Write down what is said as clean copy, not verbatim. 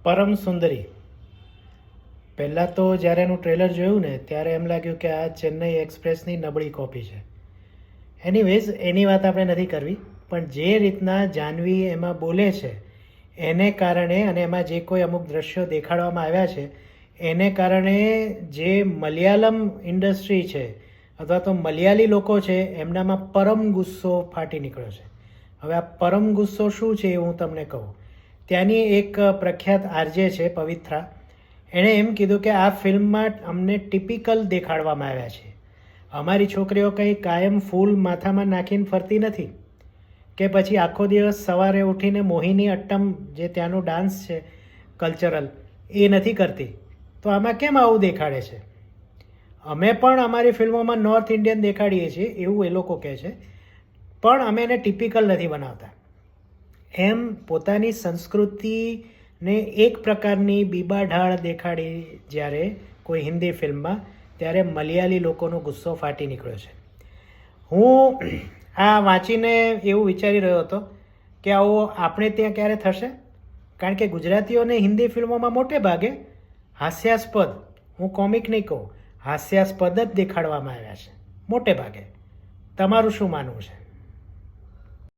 પરમ સુંદરી. પહેલાં તો જ્યારે એનું ટ્રેલર જોયું ને ત્યારે એમ લાગ્યું કે આ ચેન્નઈ એક્સપ્રેસની નબળી કોપી છે. એનીવેઝ એની વાત આપણે નથી કરવી, પણ જે રીતના જાહ્નવી એમાં બોલે છે એને કારણે અને એમાં જે કોઈ અમુક દ્રશ્યો દેખાડવામાં આવ્યા છે એને કારણે જે મલયાલમ ઇન્ડસ્ટ્રી છે અથવા તો મલયાલી લોકો છે એમનામાં પરમ ગુસ્સો ફાટી નીકળ્યો છે. હવે આ પરમ ગુસ્સો શું છે એ હું તમને કહું. ત્યાંની એક પ્રખ્યાત આરજે છે પવિત્રા, એણે એમ કીધું કે આ ફિલ્મમાં અમને ટિપિકલ દેખાડવામાં આવ્યા છે. અમારી છોકરીઓ કંઈ કાયમ ફૂલ માથામાં નાખીને ફરતી નથી કે પછી આખો દિવસ સવારે ઉઠીને મોહિની અટ્ટમ જે ત્યાંનો ડાન્સ છે કલ્ચરલ એ નથી કરતી. તો આમાં કેમ આવું દેખાડે છે? અમે પણ અમારી ફિલ્મોમાં નોર્થ ઇન્ડિયન દેખાડીએ છીએ એવું એ લોકો કહે છે, પણ અમે એને ટિપિકલ નથી બનાવતા. એમ પોતાની સંસ્કૃતિને એક પ્રકારની બીબાઢાળ દેખાડી જ્યારે કોઈ હિન્દી ફિલ્મમાં, ત્યારે મલયાલી લોકોનો ગુસ્સો ફાટી નીકળ્યો છે. હું આ વાંચીને એવું વિચારી રહ્યો હતો કે આવું આપણે ત્યાં ક્યારે થશે, કારણ કે ગુજરાતીઓને હિન્દી ફિલ્મોમાં મોટે ભાગે હાસ્યાસ્પદ, હું કોમિક નહીં કહું, હાસ્યાસ્પદ જ દેખાડવામાં આવ્યા છે મોટે ભાગે. તમારું શું માનવું છે?